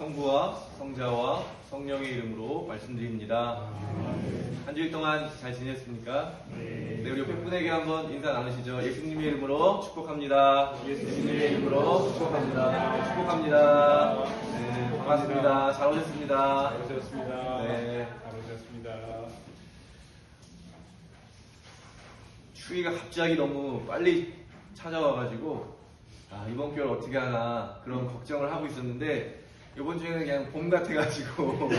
성부와 성자와 성령의 이름으로 말씀드립니다. 한 주일 동안 잘 지냈습니까? 네, 우리 옆에 분에게 한번 인사 나누시죠. 예수님의 이름으로 축복합니다. 예수님의 이름으로 축복합니다. 축복합니다. 네, 반갑습니다. 잘 오셨습니다. 잘 오셨습니다. 네. 잘 오셨습니다. 추위가 갑자기 너무 빨리 찾아와가지고 이번 겨울 어떻게 하나 그런 걱정을 하고 있었는데 이번 주에는 그냥 봄 같아가지고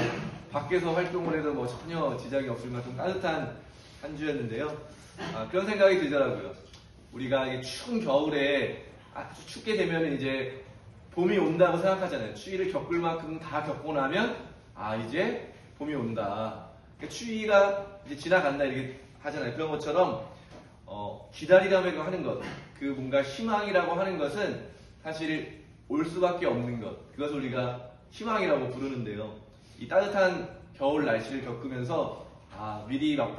밖에서 활동을 해도 뭐 전혀 지장이 없을 만큼 따뜻한 한 주였는데요. 그런 생각이 들더라고요. 우리가 이게 추운 겨울에 아주 춥게 되면 이제 봄이 온다고 생각하잖아요. 추위를 겪을 만큼 다 겪고 나면 이제 봄이 온다. 그러니까 추위가 이제 지나간다 이렇게 하잖아요. 그런 것처럼 기다리라고 하는 것, 그 뭔가 희망이라고 하는 것은 사실 올 수밖에 없는 것, 그것을 우리가 희망이라고 부르는데요. 이 따뜻한 겨울 날씨를 겪으면서 미리 막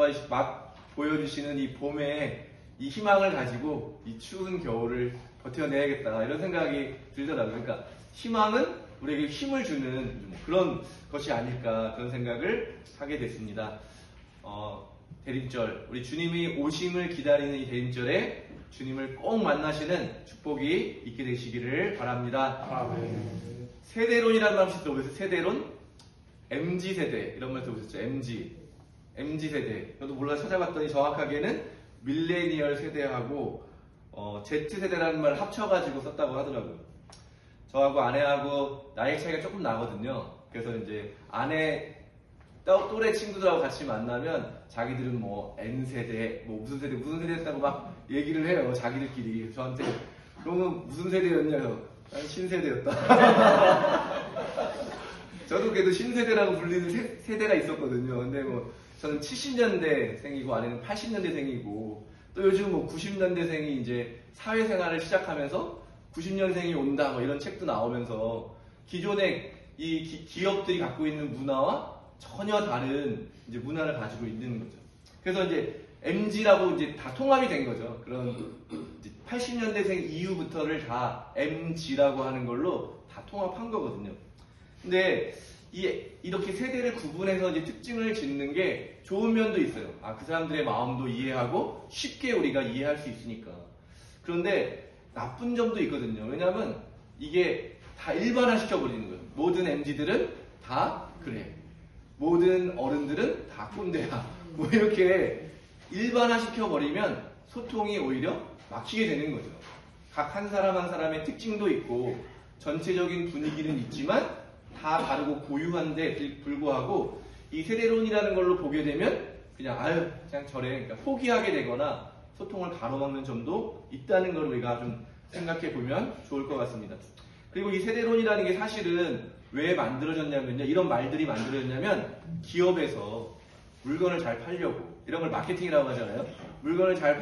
보여주시는 이 봄의 이 희망을 가지고 이 추운 겨울을 버텨내야겠다 이런 생각이 들더라고요. 그러니까 희망은 우리에게 힘을 주는 그런 것이 아닐까 그런 생각을 하게 됐습니다. 대림절, 우리 주님이 오심을 기다리는 이 대림절에 주님을 꼭 만나시는 축복이 있게 되시기를 바랍니다. 세대론이라는 말 혹시 들어보셨어요? 세대론? MZ세대 이런 말 들어보셨죠? MZ세대. 저도 몰라 찾아봤더니 정확하게는 밀레니얼 세대하고 Z세대라는 말 합쳐가지고 썼다고 하더라고요. 저하고 아내하고 나이 차이가 조금 나거든요. 그래서 이제 아내 또래 친구들하고 같이 만나면 자기들은 뭐 N세대, 뭐 무슨 세대 했다고 막 얘기를 해요. 자기들끼리. 저한테 그러면 무슨 세대였냐요? 난 신세대였다. 저도 그래도 신세대라고 불리는 세대가 있었거든요. 근데 뭐 저는 70년대생이고 아내는 80년대생이고 또 요즘 뭐 90년대생이 이제 사회생활을 시작하면서 90년생이 온다 뭐 이런 책도 나오면서 기존의 이 기업들이 갖고 있는 문화와 전혀 다른 이제 문화를 가지고 있는 거죠. 그래서 이제 MZ라고 이제 다 통합이 된 거죠. 그런 80년대생 이후부터를 다 MZ라고 하는 걸로 다 통합한 거거든요. 근데 이렇게 세대를 구분해서 이제 특징을 짓는 게 좋은 면도 있어요. 그 사람들의 마음도 이해하고 쉽게 우리가 이해할 수 있으니까. 그런데 나쁜 점도 있거든요. 왜냐하면 이게 다 일반화시켜버리는 거예요. 모든 MZ들은 다 그래. 모든 어른들은 다 꼰대야. 뭐 이렇게 일반화시켜버리면 소통이 오히려 막히게 되는 거죠. 각 한 사람 한 사람의 특징도 있고 전체적인 분위기는 있지만 다 다르고 고유한데 불구하고 이 세대론이라는 걸로 보게 되면 그냥 그냥 저래 그러니까 포기하게 되거나 소통을 가로막는 점도 있다는 걸 우리가 좀 생각해 보면 좋을 것 같습니다. 그리고 이 세대론이라는 게 사실은 왜 만들어졌냐면요. 이런 말들이 만들어졌냐면 기업에서 물건을 잘 팔려고 이런 걸 마케팅이라고 하잖아요. 물건을 잘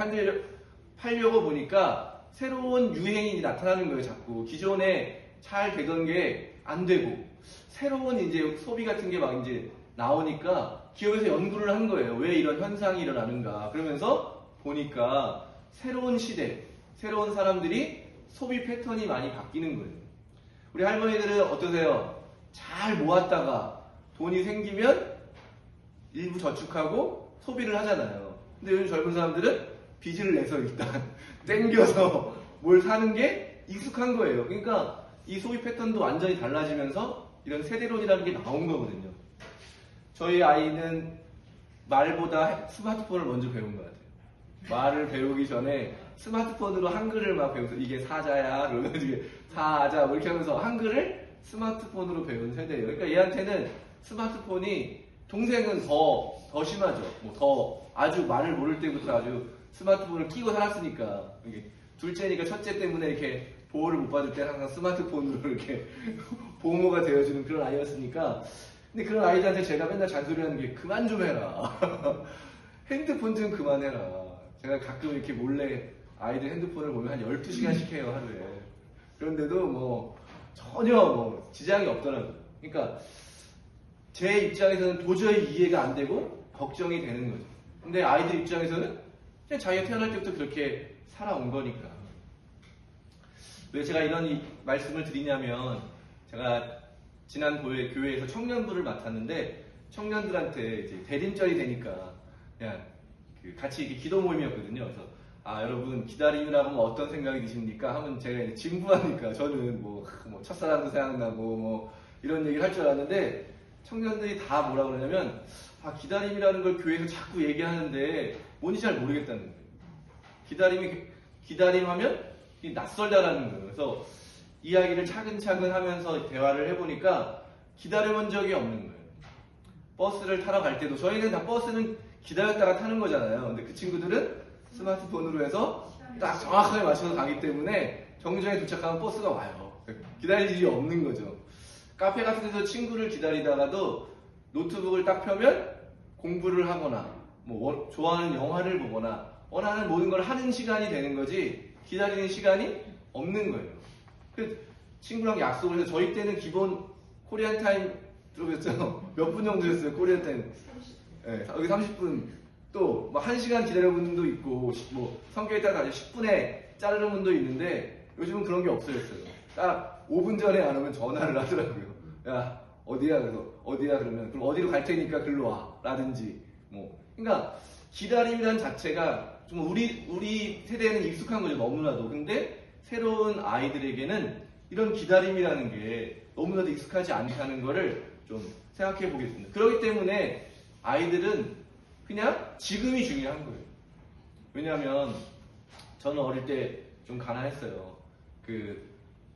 팔려고 보니까 새로운 유행이 나타나는 거예요. 자꾸 기존에 잘 되던 게 안 되고 새로운 이제 소비 같은 게 막 이제 나오니까 기업에서 연구를 한 거예요. 왜 이런 현상이 일어나는가. 그러면서 보니까 새로운 시대, 새로운 사람들이 소비 패턴이 많이 바뀌는 거예요. 우리 할머니들은 어떠세요? 잘 모았다가 돈이 생기면 일부 저축하고 소비를 하잖아요. 근데 요즘 젊은 사람들은 빚을 내서 일단 땡겨서 뭘 사는 게 익숙한 거예요. 그러니까 이 소비 패턴도 완전히 달라지면서 이런 세대론이라는 게 나온 거거든요. 저희 아이는 말보다 스마트폰을 먼저 배운 것 같아요. 말을 배우기 전에 스마트폰으로 한글을 막 배워서 이게 사자야 그러가지고 사자 뭐 이렇게 하면서 한글을 스마트폰으로 배운 세대예요. 그러니까 얘한테는 스마트폰이 동생은 더 심하죠. 뭐 더 아주 말을 모를 때부터 아주 스마트폰을 끼고 살았으니까 이게 둘째니까 첫째 때문에 이렇게 보호를 못 받을 때 항상 스마트폰으로 이렇게 보호가 되어주는 그런 아이였으니까. 근데 그런 아이들한테 제가 맨날 잔소리하는 게 그만 좀 해라. 핸드폰 좀 그만해라. 제가 가끔 이렇게 몰래 아이들 핸드폰을 보면 한 12시간씩 해요, 하루에. 그런데도 뭐 전혀 뭐 지장이 없더라고요. 그러니까 제 입장에서는 도저히 이해가 안 되고 걱정이 되는 거죠. 근데 아이들 입장에서는 그냥 자기가 태어날 때부터 그렇게 살아온 거니까. 왜 제가 이런 말씀을 드리냐면 제가 지난 교회에서 청년부를 맡았는데 청년들한테 이제 대림절이 되니까 그냥 같이 이렇게 기도 모임이었거든요. 그래서 여러분 기다림이라고 하면 어떤 생각이 드십니까? 하면 제가 이제 진부하니까 저는 뭐 첫사랑도 생각나고 뭐 이런 얘기를 할 줄 알았는데 청년들이 다 뭐라 그러냐면 기다림이라는 걸 교회에서 자꾸 얘기하는데 뭔지 잘 모르겠다는 거예요. 기다림하면 낯설다라는 거예요. 그래서 이야기를 차근차근 하면서 대화를 해보니까 기다려본 적이 없는 거예요. 버스를 타러 갈 때도 저희는 다 버스는 기다렸다가 타는 거잖아요. 근데 그 친구들은 스마트폰으로 해서 딱 정확하게 맞춰서 가기 때문에 정류장에 도착하면 버스가 와요. 기다릴 일이 없는 거죠. 카페 같은 데서 친구를 기다리다가도 노트북을 딱 펴면 공부를 하거나 뭐 좋아하는 영화를 보거나 원하는 모든 걸 하는 시간이 되는 거지 기다리는 시간이 없는 거예요. 그 친구랑 약속을 해서 저희 때는 기본 코리안 타임 들어보셨죠? 몇 분 정도 였어요 코리안 타임. 네, 여기 30분 또 뭐 1시간 기다려본 분도 있고 뭐 성격에 따라 10분에 자르는 분도 있는데 요즘은 그런 게 없어졌어요. 딱 5분 전에 안 오면 전화를 하더라고요. 야 어디야? 그래서 어디야? 그러면 그럼 어디로 갈 테니까 글로 와 라든지 뭐 그러니까 기다림이라는 자체가 좀 우리 세대에는 익숙한 거죠 너무나도. 근데 새로운 아이들에게는 이런 기다림이라는 게 너무나도 익숙하지 않다는 거를 좀 생각해 보겠습니다. 그렇기 때문에 아이들은 그냥 지금이 중요한 거예요. 왜냐하면 저는 어릴 때 좀 가난했어요.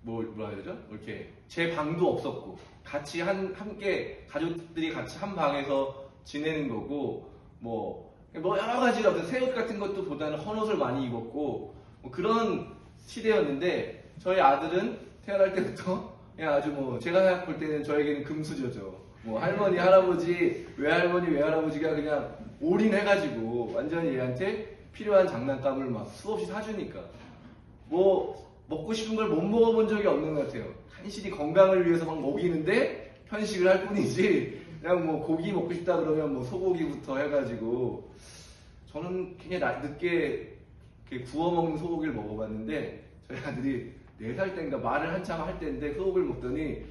뭐라 그러죠? 이렇게 제 방도 없었고 같이 함께 가족들이 같이 한 방에서 지내는 거고 뭐 여러 가지 어떤 새 옷 같은 것도 보다는 헌옷을 많이 입었고 뭐 그런 시대였는데 저희 아들은 태어날 때부터 그냥 아주 제가 볼 때는 저에게는 금수저죠. 할머니, 할아버지, 외할머니, 외할아버지가 그냥 올인해가지고 완전히 얘한테 필요한 장난감을 막 수없이 사주니까 먹고 싶은 걸 못 먹어본 적이 없는 것 같아요. 간신히 건강을 위해서 막 먹이는데 편식을 할 뿐이지 그냥 고기 먹고 싶다 그러면 소고기부터 해가지고 저는 굉장히 늦게 구워 먹는 소고기를 먹어봤는데 저희 아들이 4살 때인가 말을 한참 할 때인데 소고기를 먹더니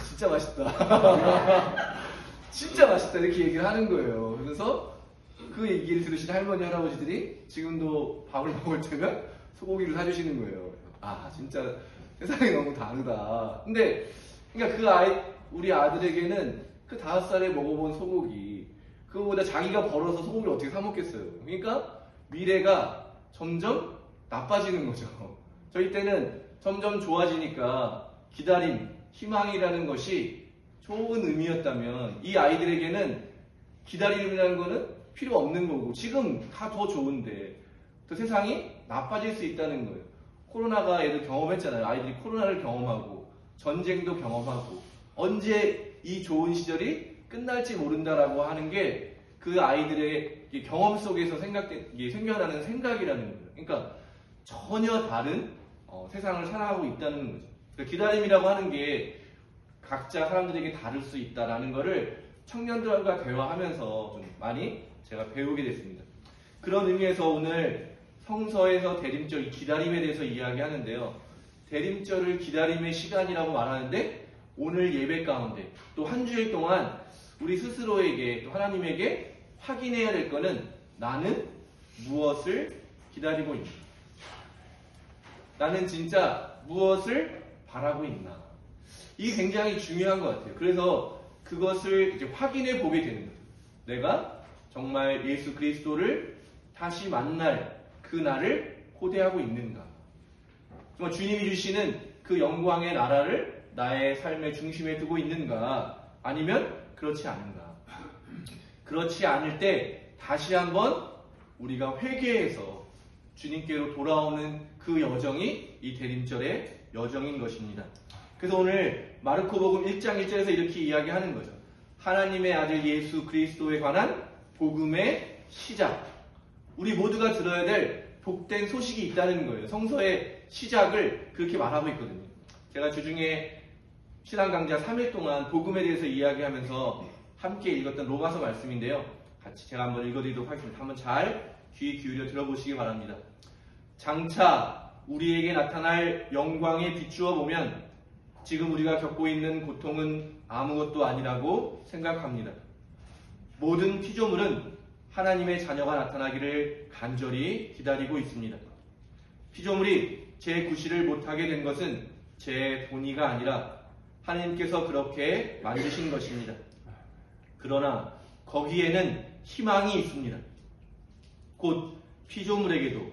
진짜 맛있다. 진짜 맛있다 이렇게 얘기를 하는 거예요. 그래서 그 얘기를 들으신 할머니 할아버지들이 지금도 밥을 먹을 때면 소고기를 사주시는 거예요. 진짜 세상이 너무 다르다. 근데 그러니까 우리 아들에게는 그 5살에 먹어본 소고기 그거보다 자기가 벌어서 소고기를 어떻게 사 먹겠어요. 그러니까 미래가 점점 나빠지는 거죠. 저희 때는 점점 좋아지니까 기다림, 희망이라는 것이 좋은 의미였다면 이 아이들에게는 기다림이라는 거는 필요 없는 거고 지금 다 더 좋은데 또 세상이 나빠질 수 있다는 거예요. 코로나가 애들 경험했잖아요. 아이들이 코로나를 경험하고 전쟁도 경험하고 언제 이 좋은 시절이 끝날지 모른다라고 하는 게 그 아이들의 경험 속에서 생겨나는 생각이라는 거예요. 그러니까 전혀 다른 세상을 살아가고 있다는 거죠. 그러니까 기다림이라고 하는 게 각자 사람들에게 다를 수 있다라는 거를 청년들과 대화하면서 좀 많이 제가 배우게 됐습니다. 그런 의미에서 오늘 성서에서 대림절, 기다림에 대해서 이야기하는데요. 대림절을 기다림의 시간이라고 말하는데 오늘 예배 가운데 또 한 주일 동안 우리 스스로에게 또 하나님에게 확인해야 될 거는 나는 무엇을 기다리고 있나? 나는 진짜 무엇을 바라고 있나? 이게 굉장히 중요한 것 같아요. 그래서 그것을 이제 확인해 보게 되는 거죠. 내가 정말 예수 그리스도를 다시 만날 그 날을 고대하고 있는가? 정말 주님이 주시는 그 영광의 나라를 나의 삶의 중심에 두고 있는가? 아니면 그렇지 않은가? 그렇지 않을 때 다시 한번 우리가 회개해서 주님께로 돌아오는 그 여정이 이 대림절의 여정인 것입니다. 그래서 오늘 마르코복음 1장 1절에서 이렇게 이야기하는 거죠. 하나님의 아들 예수 그리스도에 관한 복음의 시작. 우리 모두가 들어야 될 복된 소식이 있다는 거예요. 성서의 시작을 그렇게 말하고 있거든요. 제가 주중에 신앙 강좌 3일 동안 복음에 대해서 이야기하면서 함께 읽었던 로마서 말씀인데요. 같이 제가 한번 읽어드리도록 하겠습니다. 한번 잘 귀 기울여 들어보시기 바랍니다. 장차 우리에게 나타날 영광에 비추어 보면 지금 우리가 겪고 있는 고통은 아무것도 아니라고 생각합니다. 모든 피조물은 하나님의 자녀가 나타나기를 간절히 기다리고 있습니다. 피조물이 제 구실을 못하게 된 것은 제 본의가 아니라 하나님께서 그렇게 만드신 것입니다. 그러나 거기에는 희망이 있습니다. 곧 피조물에게도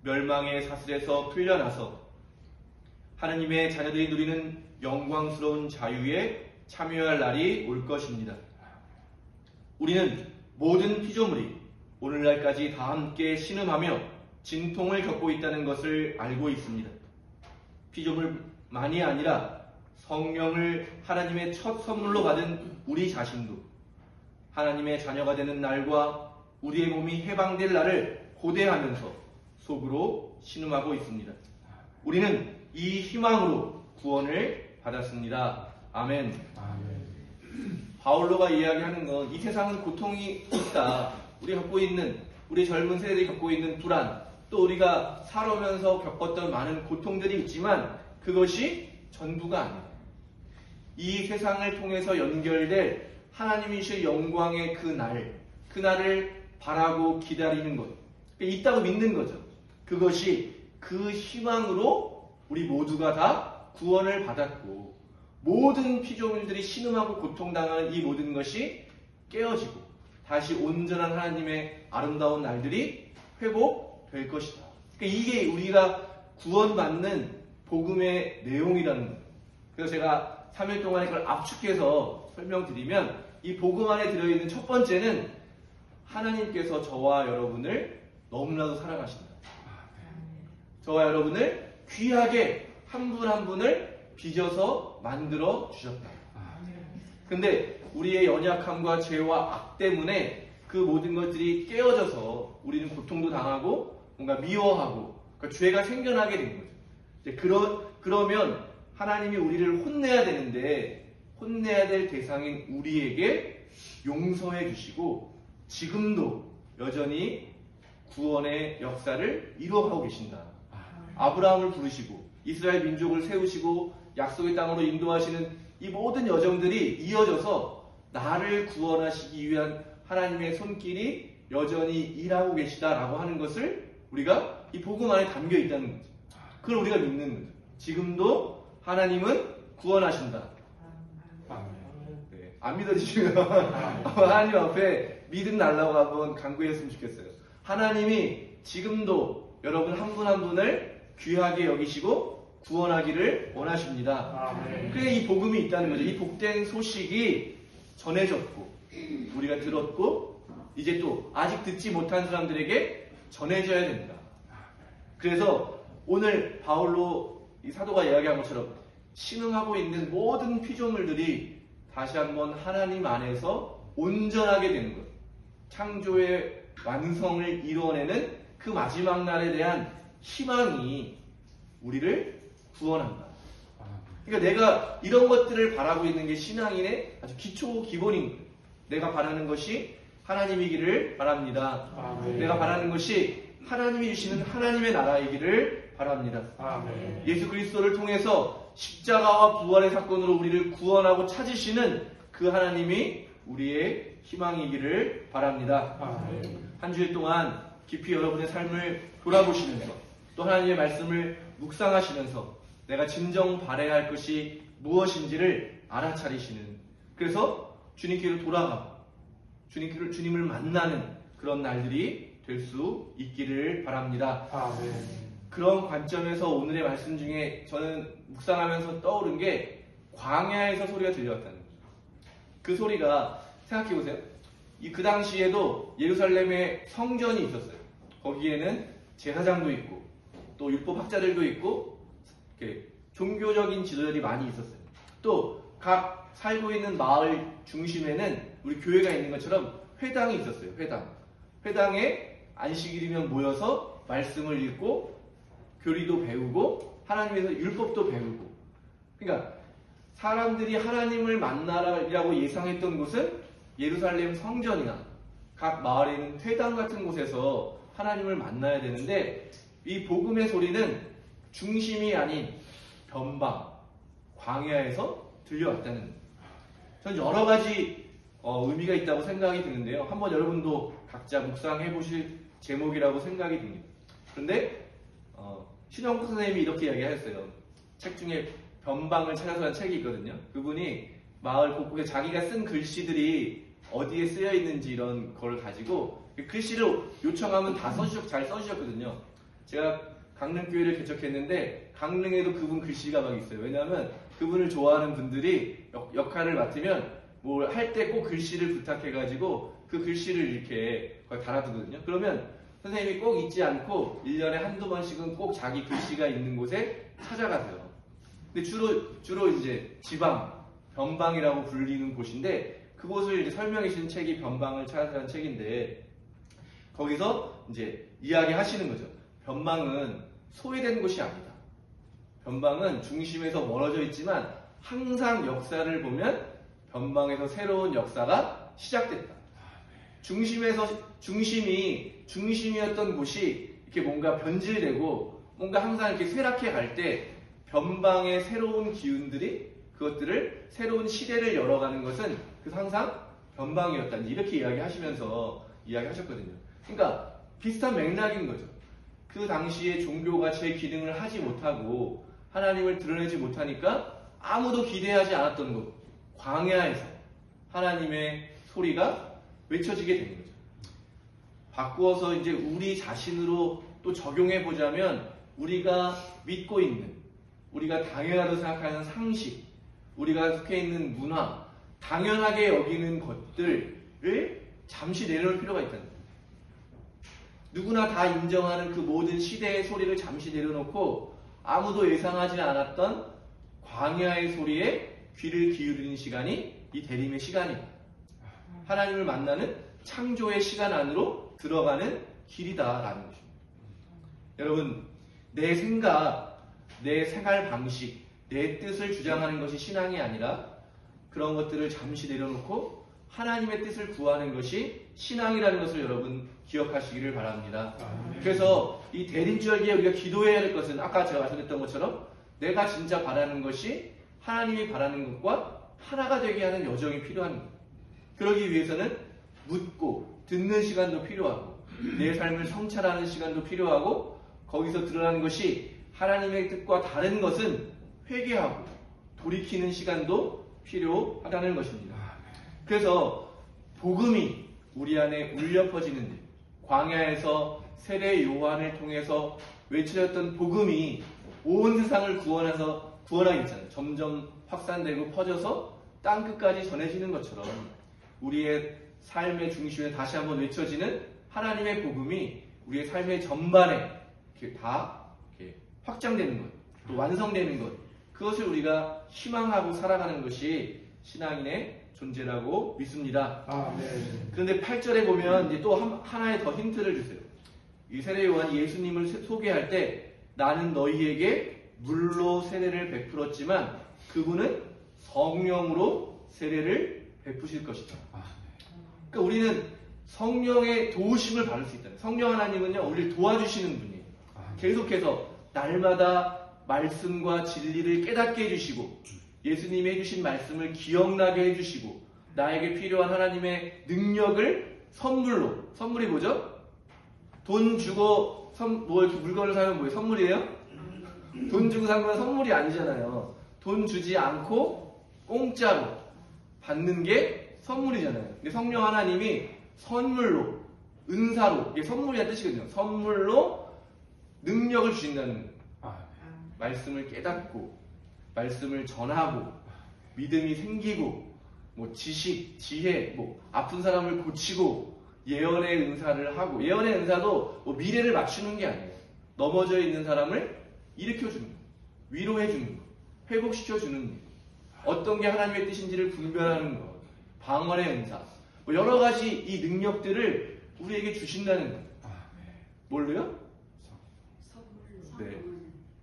멸망의 사슬에서 풀려나서 하나님의 자녀들이 누리는 영광스러운 자유에 참여할 날이 올 것입니다. 우리는 모든 피조물이 오늘날까지 다 함께 신음하며 진통을 겪고 있다는 것을 알고 있습니다. 피조물만이 아니라 성령을 하나님의 첫 선물로 받은 우리 자신도 하나님의 자녀가 되는 날과 우리의 몸이 해방될 날을 고대하면서 속으로 신음하고 있습니다. 우리는 이 희망으로 구원을 받았습니다. 아멘. 바울로가 이야기하는 건 이 세상은 고통이 있다. 우리가 갖고 있는, 우리 젊은 세대들이 갖고 있는 불안, 또 우리가 살아오면서 겪었던 많은 고통들이 있지만 그것이 전부가 아니다. 이 세상을 통해서 연결될 하나님이실 영광의 그날을 바라고 기다리는 것, 있다고 믿는 거죠. 그것이 그 희망으로 우리 모두가 다 구원을 받았고 모든 피조물들이 신음하고 고통당하는 이 모든 것이 깨어지고 다시 온전한 하나님의 아름다운 날들이 회복될 것이다. 그러니까 이게 우리가 구원받는 복음의 내용이라는 거예요. 그래서 제가 3일 동안 이걸 압축해서 설명드리면 이 복음 안에 들어있는 첫 번째는 하나님께서 저와 여러분을 너무나도 사랑하신다. 저와 여러분을 귀하게 한 분 한 분을 빚어서 만들어 주셨다. 근데 우리의 연약함과 죄와 악 때문에 그 모든 것들이 깨어져서 우리는 고통도 당하고 뭔가 미워하고 그러니까 죄가 생겨나게 된 거죠. 그러면 하나님이 우리를 혼내야 되는데 혼내야 될 대상인 우리에게 용서해 주시고 지금도 여전히 구원의 역사를 이루어가고 계신다. 아브라함을 부르시고 이스라엘 민족을 세우시고 약속의 땅으로 인도하시는 이 모든 여정들이 이어져서 나를 구원하시기 위한 하나님의 손길이 여전히 일하고 계시다라고 하는 것을 우리가 이 복음 안에 담겨 있다는 거죠. 그걸 우리가 믿는 거죠. 지금도 하나님은 구원하신다. 네, 안 믿어지시면 하나님 앞에 믿음 달라고 한번 간구했으면 좋겠어요. 하나님이 지금도 여러분 한 분 한 분을 귀하게 여기시고 구원하기를 원하십니다. 그래 이 복음이 있다는 거죠. 이 복된 소식이 전해졌고 우리가 들었고 이제 또 아직 듣지 못한 사람들에게 전해져야 된다. 그래서 오늘 바울로 이 사도가 이야기한 것처럼 신음하고 있는 모든 피조물들이 다시 한번 하나님 안에서 온전하게 되는 것, 창조의 완성을 이루어내는 그 마지막 날에 대한 희망이 우리를 구원한다. 그러니까 내가 이런 것들을 바라고 있는 게 신앙인의 아주 기본인 거예요. 내가 바라는 것이 하나님이기를 바랍니다. 내가 바라는 것이 하나님이 주시는 하나님의 나라이기를 바랍니다. 예수 그리스도를 통해서 십자가와 부활의 사건으로 우리를 구원하고 찾으시는 그 하나님이 우리의 희망이기를 바랍니다. 한 주일 동안 깊이 여러분의 삶을 돌아보시면서 또 하나님의 말씀을 묵상하시면서 내가 진정 바라야 할 것이 무엇인지를 알아차리시는, 그래서 주님께로 돌아가고 주님을 만나는 그런 날들이 될 수 있기를 바랍니다. 그런 관점에서 오늘의 말씀 중에 저는 묵상하면서 떠오른 게 광야에서 소리가 들려왔다는 거죠. 그 소리가 생각해보세요. 그 당시에도 예루살렘에 성전이 있었어요. 거기에는 제사장도 있고 또 율법학자들도 있고 이렇게 종교적인 지도자들이 많이 있었어요. 또 각 살고 있는 마을 중심에는 우리 교회가 있는 것처럼 회당이 있었어요. 회당에 안식일이면 모여서 말씀을 읽고 교리도 배우고 하나님에서 율법도 배우고, 그러니까 사람들이 하나님을 만나라고 예상했던 곳은 예루살렘 성전이나 각 마을에 있는 회당 같은 곳에서 하나님을 만나야 되는데 이 복음의 소리는 중심이 아닌 변방, 광야에서 들려왔다는 거예요. 전 여러 가지 의미가 있다고 생각이 드는데요. 한번 여러분도 각자 묵상해 보실 제목이라고 생각이 듭니다. 그런데 신영국 선생님이 이렇게 이야기하셨어요. 책 중에 변방을 찾아서 한 책이 있거든요. 그분이 마을 곳곳에 자기가 쓴 글씨들이 어디에 쓰여 있는지 이런 걸 가지고 글씨를 요청하면 다 잘 써주셨거든요. 제가 강릉교회를 개척했는데 강릉에도 그분 글씨가 막 있어요. 왜냐하면 그분을 좋아하는 분들이 역할을 맡으면 뭘 할 때 꼭 글씨를 부탁해가지고 그 글씨를 이렇게 달아두거든요. 그러면 선생님이 꼭 잊지 않고 1년에 한두 번씩은 꼭 자기 글씨가 있는 곳에 찾아가세요. 근데 주로 이제 지방, 변방이라고 불리는 곳인데 그곳을 이제 설명해 주신 책이 변방을 찾아서 한 책인데 거기서 이제 이야기하시는 거죠. 변방은 소외된 곳이 아니다. 변방은 중심에서 멀어져 있지만 항상 역사를 보면 변방에서 새로운 역사가 시작됐다. 중심이었던 곳이 이렇게 뭔가 변질되고 뭔가 항상 이렇게 쇠락해 갈 때 변방의 새로운 기운들이 그것들을 새로운 시대를 열어가는 것은 그래서 항상 변방이었다. 이렇게 이야기하셨거든요. 그러니까 비슷한 맥락인 거죠. 그 당시에 종교가 제 기능을 하지 못하고 하나님을 드러내지 못하니까 아무도 기대하지 않았던 곳, 광야에서 하나님의 소리가 외쳐지게 된 거죠. 바꾸어서 이제 우리 자신으로 또 적용해 보자면 우리가 믿고 있는, 우리가 당연하다고 생각하는 상식, 우리가 속해 있는 문화, 당연하게 여기는 것들을 잠시 내려놓을 필요가 있다는 거예요. 누구나 다 인정하는 그 모든 시대의 소리를 잠시 내려놓고 아무도 예상하지 않았던 광야의 소리에 귀를 기울이는 시간이 이 대림의 시간입니다. 하나님을 만나는 창조의 시간 안으로 들어가는 길이다라는 것입니다. 여러분, 내 생각, 내 생활 방식, 내 뜻을 주장하는 것이 신앙이 아니라 그런 것들을 잠시 내려놓고 하나님의 뜻을 구하는 것이 신앙이라는 것을 여러분 기억하시기를 바랍니다. 그래서 이 대림절기에 우리가 기도해야 할 것은 아까 제가 말씀드렸던 것처럼 내가 진짜 바라는 것이 하나님이 바라는 것과 하나가 되게 하는 여정이 필요한 거예요. 그러기 위해서는 묻고 듣는 시간도 필요하고 내 삶을 성찰하는 시간도 필요하고 거기서 드러나는 것이 하나님의 뜻과 다른 것은 회개하고 돌이키는 시간도 필요하다는 것입니다. 그래서 복음이 우리 안에 울려 퍼지는 일, 광야에서 세례 요한을 통해서 외쳐졌던 복음이 온 세상을 구원하겠잖아요. 점점 확산되고 퍼져서 땅끝까지 전해지는 것처럼 우리의 삶의 중심에 다시 한번 외쳐지는 하나님의 복음이 우리의 삶의 전반에 이렇게 다 이렇게 확장되는 것, 또 완성되는 것, 그것을 우리가 희망하고 살아가는 것이 신앙인의 존재라고 믿습니다. 그런데 8절에 보면 이제 또 하나의 더 힌트를 주세요. 이 세례 요한이 예수님을 소개할 때 나는 너희에게 물로 세례를 베풀었지만 그분은 성령으로 세례를 베푸실 것이다. 그러니까 우리는 성령의 도우심을 받을 수 있다. 성령 하나님은요, 우리를 도와주시는 분이에요. 계속해서 날마다 말씀과 진리를 깨닫게 해주시고 예수님이 해주신 말씀을 기억나게 해주시고 나에게 필요한 하나님의 능력을 선물이 뭐죠? 돈 주고 이렇게 물건을 사면 뭐예요? 선물이에요? 돈 주고 산 건 선물이 아니잖아요. 돈 주지 않고 공짜로 받는 게 선물이잖아요. 근데 성령 하나님이 선물로, 은사로, 이게 선물이라는 뜻이거든요. 선물로 능력을 주신다는 거예요. 말씀을 깨닫고 말씀을 전하고 믿음이 생기고 뭐 지식, 지혜, 뭐 아픈 사람을 고치고 예언의 은사를 하고 예언의 은사도 뭐 미래를 맞추는 게 아니에요. 넘어져 있는 사람을 일으켜주는 거예요. 위로해주는 거예요. 회복시켜주는 거예요. 어떤 게 하나님의 뜻인지를 분별하는 것, 방언의 은사, 뭐 여러 가지 이 능력들을 우리에게 주신다는 거예요. 뭘로요? 네.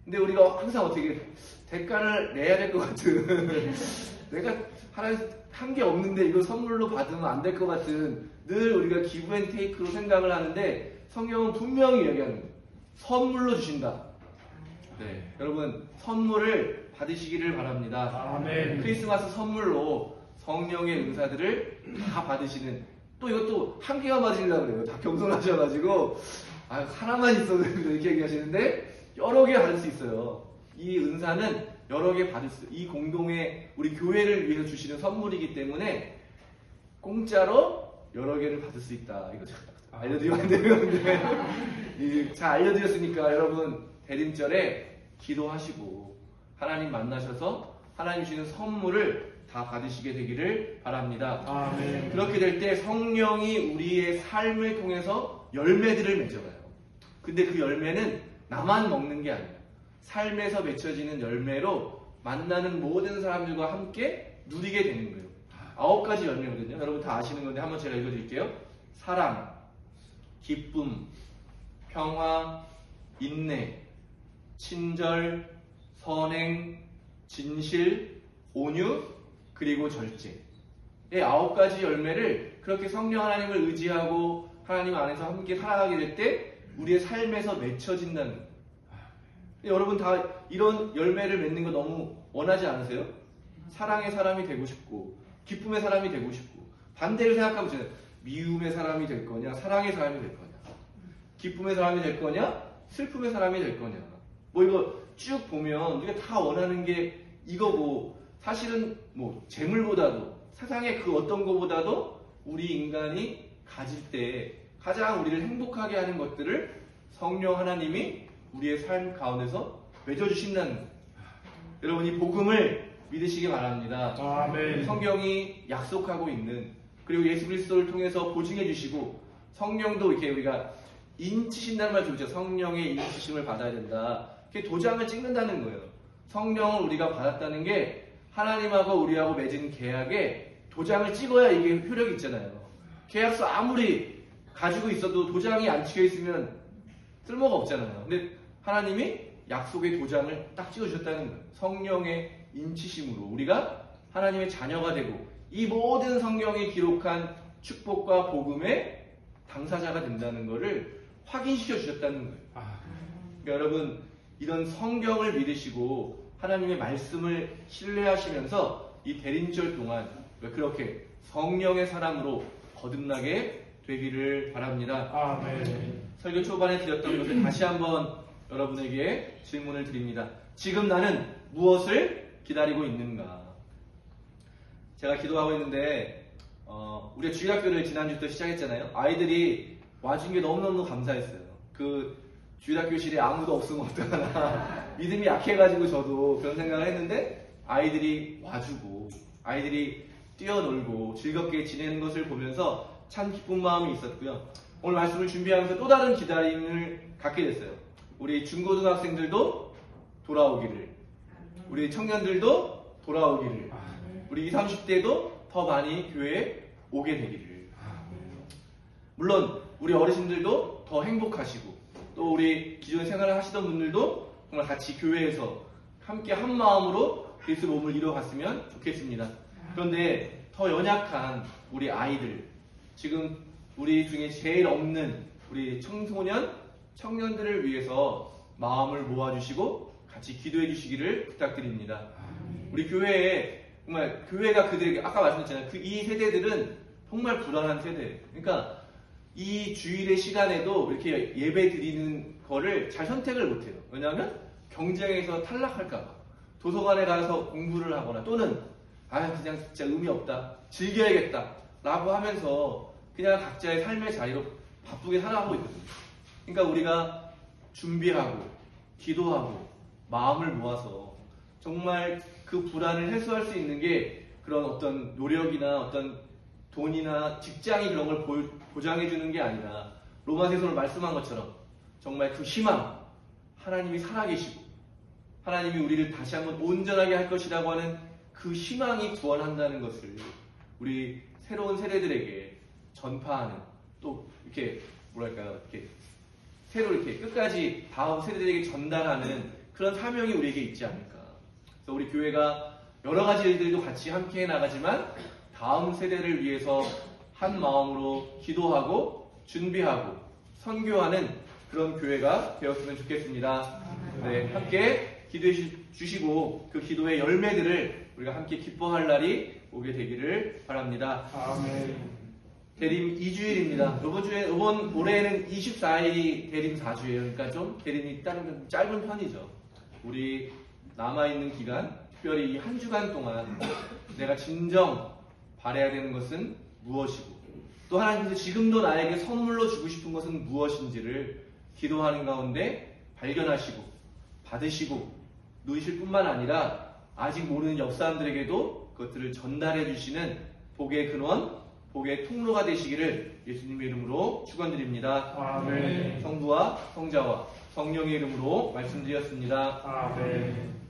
근데 우리가 항상 어떻게 대가를 내야 될 것 같은 내가 하나님 한 게 없는데 이걸 선물로 받으면 안 될 것 같은 늘 우리가 기브 앤 테이크로 생각을 하는데 성경은 분명히 얘기하는 거예요. 선물로 주신다. 네. 여러분 선물을 받으시기를 바랍니다. 아멘. 크리스마스 선물로 성령의 은사들을 다 받으시는, 또 이것도 한 개만 받으시려고 그래요. 다 겸손하셔가지고 하나만 있어도 이렇게 얘기하시는데 여러 개 받을 수 있어요. 이 은사는 여러 개 받을 수, 이 공동의 우리 교회를 위해서 주시는 선물이기 때문에 공짜로 여러 개를 받을 수 있다. 이거 알려드리면 안 되는데 잘 알려드렸으니까 여러분 대림절에 기도하시고 하나님 만나셔서 하나님 주시는 선물을 다 받으시게 되기를 바랍니다. 아멘. 그렇게 될 때 성령이 우리의 삶을 통해서 열매들을 맺어가요. 근데 그 열매는 나만 먹는 게 아니에요. 삶에서 맺혀지는 열매로 만나는 모든 사람들과 함께 누리게 되는 거예요. 9가지 열매거든요. 여러분 다 아시는 건데 한번 제가 읽어드릴게요. 사랑, 기쁨, 평화, 인내, 친절, 선행, 진실, 온유, 그리고 절제. 이 9가지 열매를 그렇게 성령 하나님을 의지하고 하나님 안에서 함께 살아가게 될 때 우리의 삶에서 맺혀진다는 거예요. 여러분 다 이런 열매를 맺는 거 너무 원하지 않으세요? 사랑의 사람이 되고 싶고 기쁨의 사람이 되고 싶고, 반대를 생각하면 미움의 사람이 될 거냐 사랑의 사람이 될 거냐, 기쁨의 사람이 될 거냐 슬픔의 사람이 될 거냐, 뭐 이거 쭉 보면 우리가 다 원하는 게 이거고, 사실은 뭐 재물보다도 세상의 그 어떤 것보다도 우리 인간이 가질 때 가장 우리를 행복하게 하는 것들을 성령 하나님이 우리의 삶 가운데서 맺어주신다는 거예요. 여러분 이 복음을 믿으시기 바랍니다. 아멘. 성경이 약속하고 있는, 그리고 예수 그리스도를 통해서 보증해 주시고, 성령도 이렇게 우리가 인치신다는 말 좋죠. 성령의 인치심을 받아야 된다. 그게 도장을 찍는다는 거예요. 성령을 우리가 받았다는 게 하나님하고 우리하고 맺은 계약에 도장을 찍어야 이게 효력이 있잖아요. 계약서 아무리 가지고 있어도 도장이 안 찍혀 있으면 쓸모가 없잖아요. 근데 하나님이 약속의 도장을 딱 찍어주셨다는 거예요. 성령의 인치심으로 우리가 하나님의 자녀가 되고 이 모든 성경이 기록한 축복과 복음의 당사자가 된다는 것을 확인시켜 주셨다는 거예요. 그러니까 여러분 이런 성경을 믿으시고 하나님의 말씀을 신뢰하시면서 이 대림절 동안 그렇게 성령의 사람으로 거듭나게 되기를 바랍니다. 아멘. 설교 초반에 드렸던 것을 다시 한번 여러분에게 질문을 드립니다. 지금 나는 무엇을 기다리고 있는가? 제가 기도하고 있는데 우리가 주일학교를 지난주부터 시작했잖아요. 아이들이 와준 게 너무너무 감사했어요. 그 주일학교실에 아무도 없으면 어떡하나 믿음이 약해가지고 저도 그런 생각을 했는데 아이들이 와주고 아이들이 뛰어놀고 즐겁게 지내는 것을 보면서 참 기쁜 마음이 있었고요. 오늘 말씀을 준비하면서 또 다른 기다림을 갖게 됐어요. 우리 중고등학생들도 돌아오기를, 우리 청년들도 돌아오기를, 우리 20, 30대도 더 많이 교회에 오게 되기를. 물론 우리 어르신들도 더 행복하시고 또 우리 기존에 생활을 하시던 분들도 정말 같이 교회에서 함께 한 마음으로 그리스도 몸을 이뤄갔으면 좋겠습니다. 그런데 더 연약한 우리 아이들, 지금 우리 중에 제일 없는 우리 청소년, 청년들을 위해서 마음을 모아주시고 같이 기도해 주시기를 부탁드립니다. 우리 교회에 정말 교회가 그들에게 아까 말씀드렸잖아요. 이 세대들은 정말 불안한 세대예요. 그러니까 이 주일의 시간에도 이렇게 예배 드리는 거를 잘 선택을 못해요. 왜냐하면 경쟁에서 탈락할까봐, 도서관에 가서 공부를 하거나 또는 그냥 진짜 의미 없다, 즐겨야겠다 라고 하면서 그냥 각자의 삶의 자리로 바쁘게 살아가고 있거든요. 그러니까 우리가 준비하고 기도하고 마음을 모아서 정말 그 불안을 해소할 수 있는 게 그런 어떤 노력이나 어떤 돈이나 직장이 그런 걸 보장해 주는 게 아니라 로마서에서 말씀한 것처럼 정말 그 희망, 하나님이 살아계시고 하나님이 우리를 다시 한번 온전하게 할 것이라고 하는 그 희망이 구원한다는 것을 우리 새로운 세대들에게 전파하는, 또 이렇게 뭐랄까요, 이렇게 새로 이렇게 끝까지 다음 세대들에게 전달하는 그런 사명이 우리에게 있지 않을까. 그래서 우리 교회가 여러 가지 일들도 같이 함께 해나가지만 다음 세대를 위해서 한 마음으로 기도하고 준비하고 선교하는 그런 교회가 되었으면 좋겠습니다. 네, 함께 기도해 주실 주시고 그 기도의 열매들을 우리가 함께 기뻐할 날이 오게 되기를 바랍니다. 아멘. 대림 2주일입니다. 이번 올해는 24일이 대림 4주예요. 그러니까 좀 대림이 다른 좀 짧은 편이죠. 우리 남아있는 기간, 특별히 이 한 주간 동안 내가 진정 바라야 되는 것은 무엇이고 또 하나님께서 지금도 나에게 선물로 주고 싶은 것은 무엇인지를 기도하는 가운데 발견하시고 받으시고 누리실 뿐만 아니라 아직 모르는 옆 사람들에게도 그것들을 전달해 주시는 복의 근원, 복의 통로가 되시기를 예수님의 이름으로 축원드립니다. 아멘. 성부와 성자와 성령의 이름으로 말씀드렸습니다. 아멘.